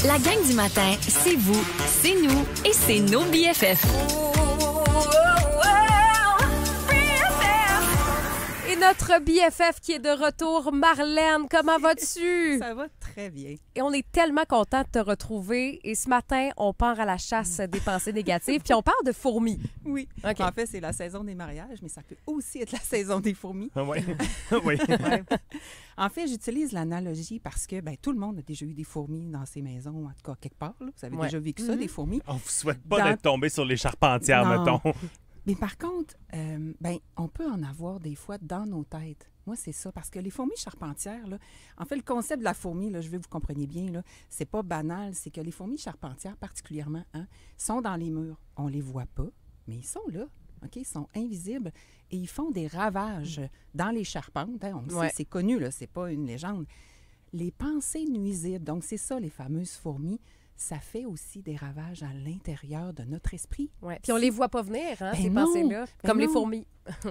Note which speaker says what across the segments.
Speaker 1: La gang du matin, c'est vous, c'est nous et c'est nos BFF.
Speaker 2: Et notre BFF qui est de retour, Marlène, comment vas-tu?
Speaker 3: Ça va très bien.
Speaker 2: Et on est tellement content de te retrouver. Et ce matin, on part à la chasse des pensées négatives, puis on parle de fourmis.
Speaker 3: Oui.
Speaker 2: OK.
Speaker 3: En fait, c'est la saison des mariages, mais ça peut aussi être la saison des fourmis.
Speaker 4: Oui. Oui.
Speaker 3: Ouais. En fait, j'utilise l'analogie parce que tout le monde a déjà eu des fourmis dans ses maisons, en tout cas quelque part. Là. Vous avez
Speaker 2: Ouais.
Speaker 3: déjà vécu ça, des fourmis.
Speaker 4: On vous souhaite pas
Speaker 3: Dans-
Speaker 4: d'être tombé sur les charpentières,
Speaker 3: Non.
Speaker 4: mettons.
Speaker 3: Mais par contre, on peut en avoir des fois dans nos têtes. Moi, c'est ça. Parce que les fourmis charpentières, là, en fait, le concept de la fourmi, là, je veux que vous compreniez bien, là, c'est pas banal. C'est que les fourmis charpentières, particulièrement, sont dans les murs. On les voit pas, mais ils sont là. OK? Ils sont invisibles et ils font des ravages dans les charpentes. On le
Speaker 2: Ouais.
Speaker 3: sait, c'est connu, là, c'est pas une légende. Les pensées nuisibles, donc c'est ça, les fameuses fourmis, ça fait aussi des ravages à l'intérieur de notre esprit.
Speaker 2: Ouais. Puis on les voit pas venir,
Speaker 3: Ben
Speaker 2: ces
Speaker 3: non,
Speaker 2: pensées-là,
Speaker 3: ben
Speaker 2: comme les
Speaker 3: non.
Speaker 2: fourmis.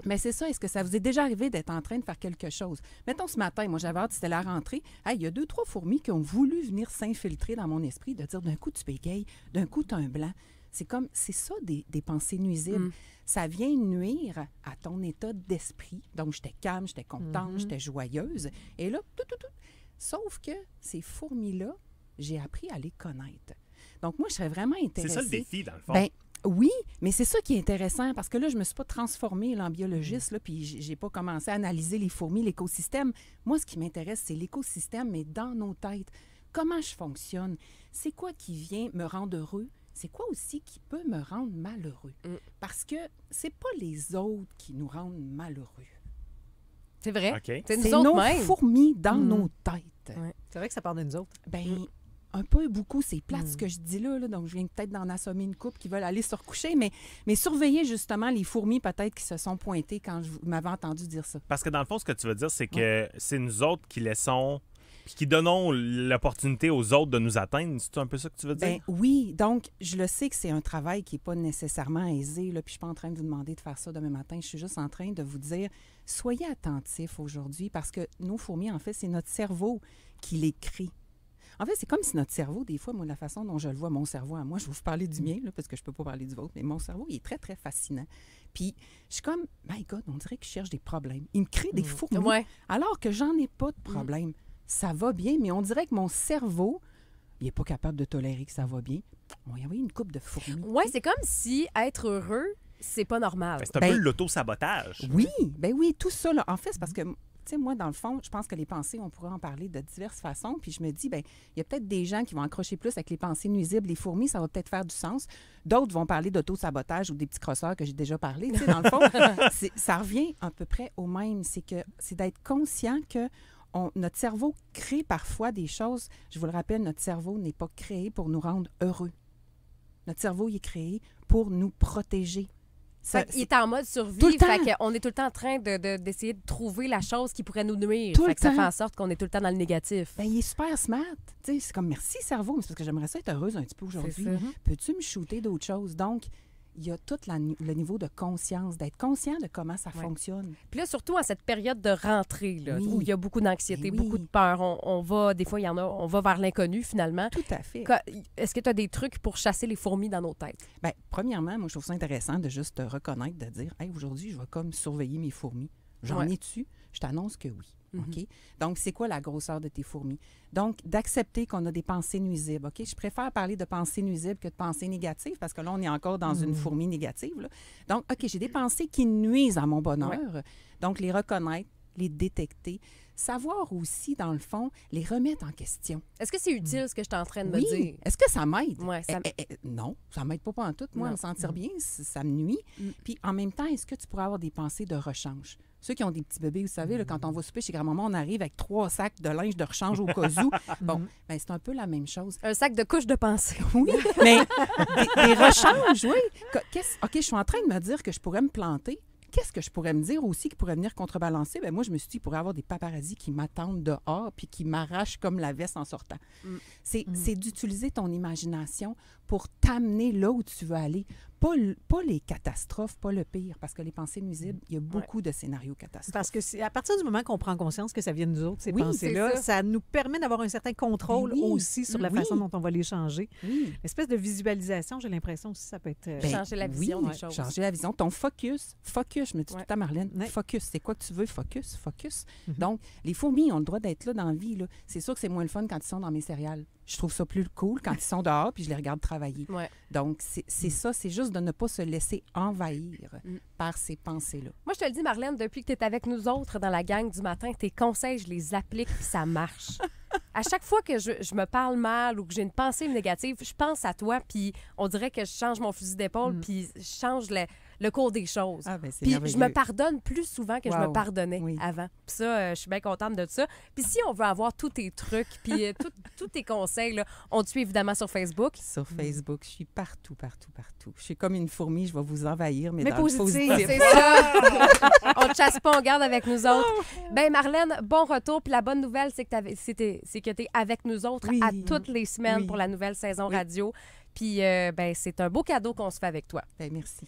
Speaker 3: Mais c'est ça, est-ce que ça vous est déjà arrivé d'être en train de faire quelque chose? Mettons ce matin, moi j'avais hâte, c'était la rentrée. Hey, il y a 2-3 fourmis qui ont voulu venir s'infiltrer dans mon esprit, de dire d'un coup tu bégayes, d'un coup tu as un blanc. C'est ça des pensées nuisibles. Ça vient nuire à ton état d'esprit. Donc j'étais calme, j'étais contente, j'étais joyeuse. Et là, tout. Sauf que ces fourmis-là, j'ai appris à les connaître. Donc moi, je serais vraiment
Speaker 4: C'est
Speaker 3: intéressée.
Speaker 4: ça le défi, dans le fond.
Speaker 3: Ben, oui, mais c'est ça qui est intéressant parce que là, je ne me suis pas transformée là, en biologiste, là, puis j'ai pas commencé à analyser les fourmis, l'écosystème. Moi, ce qui m'intéresse, c'est l'écosystème, mais dans nos têtes. Comment je fonctionne? C'est quoi qui vient me rendre heureux? C'est quoi aussi qui peut me rendre malheureux? Parce que c'est pas les autres qui nous rendent malheureux.
Speaker 2: C'est vrai.
Speaker 4: OK.
Speaker 2: C'est
Speaker 3: C'est
Speaker 2: nous autres
Speaker 3: nos
Speaker 2: mêmes.
Speaker 3: fourmis dans nos têtes.
Speaker 2: Ouais.
Speaker 5: C'est vrai que ça part de nous autres.
Speaker 3: Ben, un peu, beaucoup, c'est plate ce que je dis là, donc je viens peut-être d'en assommer une couple qui veulent aller se recoucher, mais surveillez justement les fourmis peut-être qui se sont pointées quand vous m'avez entendu dire ça.
Speaker 4: Parce que dans le fond, ce que tu veux dire, c'est que c'est nous autres qui laissons, puis qui donnons l'opportunité aux autres de nous atteindre. C'est un peu ça que tu veux dire?
Speaker 3: Ben oui, donc je le sais que c'est un travail qui n'est pas nécessairement aisé, là, puis je suis pas en train de vous demander de faire ça demain matin, je suis juste en train de vous dire, soyez attentifs aujourd'hui parce que nos fourmis, en fait, c'est notre cerveau qui les crée. En fait, c'est comme si notre cerveau, des fois, moi, la façon dont je le vois, mon cerveau à moi, je vais vous parler du mien, là, parce que je ne peux pas parler du vôtre, mais mon cerveau, il est très, très fascinant. Puis, je suis comme, my God, on dirait que je cherche des problèmes. Il me crée des fourmis,
Speaker 2: Ouais.
Speaker 3: alors que j'en ai pas de problème. Ça va bien, mais on dirait que mon cerveau, il n'est pas capable de tolérer que ça va bien. On va y envoyer une coupe de fourmis.
Speaker 2: Ouais, c'est comme si être heureux, c'est pas normal.
Speaker 4: Ben, c'est un
Speaker 3: Ben,
Speaker 4: peu l'auto-sabotage.
Speaker 3: Oui, ben oui, tout ça, là, en fait, c'est parce que, tu sais, moi, dans le fond, je pense que les pensées, on pourrait en parler de diverses façons. Puis je me dis, ben il y a peut-être des gens qui vont accrocher plus avec les pensées nuisibles. Les fourmis, ça va peut-être faire du sens. D'autres vont parler d'auto-sabotage ou des petits crosseurs que j'ai déjà parlé. Tu sais, dans le fond, ça revient à peu près au même. C'est d'être conscient que notre cerveau crée parfois des choses. Je vous le rappelle, notre cerveau n'est pas créé pour nous rendre heureux. Notre cerveau, il est créé pour nous protéger.
Speaker 2: Il est en mode survie.
Speaker 3: Tout le temps.
Speaker 2: Fait qu'on est tout le temps en train d'essayer de trouver la chose qui pourrait nous nuire.
Speaker 3: Tout
Speaker 2: Fait
Speaker 3: le
Speaker 2: que ça
Speaker 3: temps.
Speaker 2: fait en sorte qu'on est tout le temps dans le négatif.
Speaker 3: Ben, il est super smart. Tu sais, c'est comme merci cerveau, mais c'est parce que j'aimerais ça être heureuse un petit peu aujourd'hui.
Speaker 2: C'est ça.
Speaker 3: Peux-tu me shooter d'autres choses? Donc, il y a tout le niveau de conscience, d'être conscient de comment ça fonctionne.
Speaker 2: Puis là, surtout en cette période de rentrée, là,
Speaker 3: Oui.
Speaker 2: où il y a beaucoup d'anxiété,
Speaker 3: Ben oui.
Speaker 2: beaucoup de peur, on va, des fois, il y en a, on va vers l'inconnu, finalement.
Speaker 3: Tout à fait.
Speaker 2: Est-ce que tu as des trucs pour chasser les fourmis dans nos têtes?
Speaker 3: Bien, premièrement, moi, je trouve ça intéressant de juste te reconnaître, de dire, hey, aujourd'hui, je vais comme surveiller mes fourmis. J'en
Speaker 2: Ouais.
Speaker 3: ai-tu? Je t'annonce que oui. OK? Donc, c'est quoi la grosseur de tes fourmis? Donc, d'accepter qu'on a des pensées nuisibles. OK? Je préfère parler de pensées nuisibles que de pensées négatives parce que là, on est encore dans une fourmi négative. Là. Donc, OK, j'ai des pensées qui nuisent à mon bonheur. Donc, les reconnaître, les détecter. Savoir aussi, dans le fond, les remettre en question.
Speaker 2: Est-ce que c'est utile ce que je suis en train de me
Speaker 3: Oui.
Speaker 2: dire?
Speaker 3: Est-ce que ça m'aide?
Speaker 2: Ouais, ça
Speaker 3: Non, ça m'aide pas en tout. Moi, à
Speaker 2: Non.
Speaker 3: me sentir bien, ça me nuit. Puis en même temps, est-ce que tu pourrais avoir des pensées de rechange? Ceux qui ont des petits bébés, vous savez, là, quand on va souper chez grand-maman, on arrive avec 3 sacs de linge de rechange au cas où. Bon, ben, c'est un peu la même chose.
Speaker 2: Un sac de couches de pensée.
Speaker 3: Oui, mais des rechanges, oui. OK, je suis en train de me dire que je pourrais me planter. Qu'est-ce que je pourrais me dire aussi qui pourrait venir contrebalancer? Bien, moi, je me suis dit, il pourrait y avoir des paparazzis qui m'attendent dehors puis qui m'arrachent comme la veste en sortant. C'est d'utiliser ton imagination pour t'amener là où tu veux aller, pas les catastrophes, pas le pire, parce que les pensées nuisibles, il y a beaucoup de scénarios catastrophes.
Speaker 5: Parce que c'est à partir du moment qu'on prend conscience que ça vient de nous autres, ces
Speaker 3: Oui,
Speaker 5: pensées-là,
Speaker 2: c'est
Speaker 5: ça nous permet d'avoir un certain contrôle
Speaker 3: Oui.
Speaker 5: aussi sur la
Speaker 3: Oui.
Speaker 5: façon dont on va les changer.
Speaker 3: Oui.
Speaker 5: L'espèce de visualisation, j'ai l'impression aussi, ça peut être...
Speaker 2: Changer la vision des choses.
Speaker 3: Changer la vision. Ton focus, je me dis tout le temps, Marlène,
Speaker 5: Ouais.
Speaker 3: focus, c'est quoi que tu veux, focus.
Speaker 5: Mhm.
Speaker 3: Donc, les fourmis ont le droit d'être là dans la vie. Là. C'est sûr que c'est moins le fun quand ils sont dans mes céréales. Je trouve ça plus cool quand ils sont dehors puis je les regarde travailler.
Speaker 2: Ouais.
Speaker 3: Donc, c'est ça, c'est juste de ne pas se laisser envahir par ces pensées-là.
Speaker 2: Moi, je te le dis, Marlène, depuis que tu es avec nous autres dans la gang du matin, tes conseils, je les applique puis ça marche. À chaque fois que je me parle mal ou que j'ai une pensée négative, je pense à toi puis on dirait que je change mon fusil d'épaule puis je change le cours des choses.
Speaker 3: Ah, ben c'est
Speaker 2: Puis
Speaker 3: merveilleux.
Speaker 2: je me pardonne plus souvent que je me
Speaker 3: Wow.
Speaker 2: pardonnais
Speaker 3: Oui.
Speaker 2: avant. Puis ça, je suis bien contente de ça. Puis si on veut avoir tous tes trucs puis tous tes conseils, là, on te suit évidemment sur Facebook.
Speaker 3: Sur Facebook, je suis partout. Je suis comme une fourmi, je vais vous envahir, mais dans le
Speaker 2: positif,
Speaker 3: positif.
Speaker 2: c'est ça. On ne chasse pas, on garde avec nous autres. Ben Marlène, bon retour. Puis la bonne nouvelle, c'est que tu es avec nous autres
Speaker 3: Oui.
Speaker 2: à toutes les semaines
Speaker 3: Oui.
Speaker 2: pour la nouvelle saison
Speaker 3: Oui.
Speaker 2: radio. Puis ben c'est un beau cadeau qu'on se fait avec toi.
Speaker 3: Ben, merci.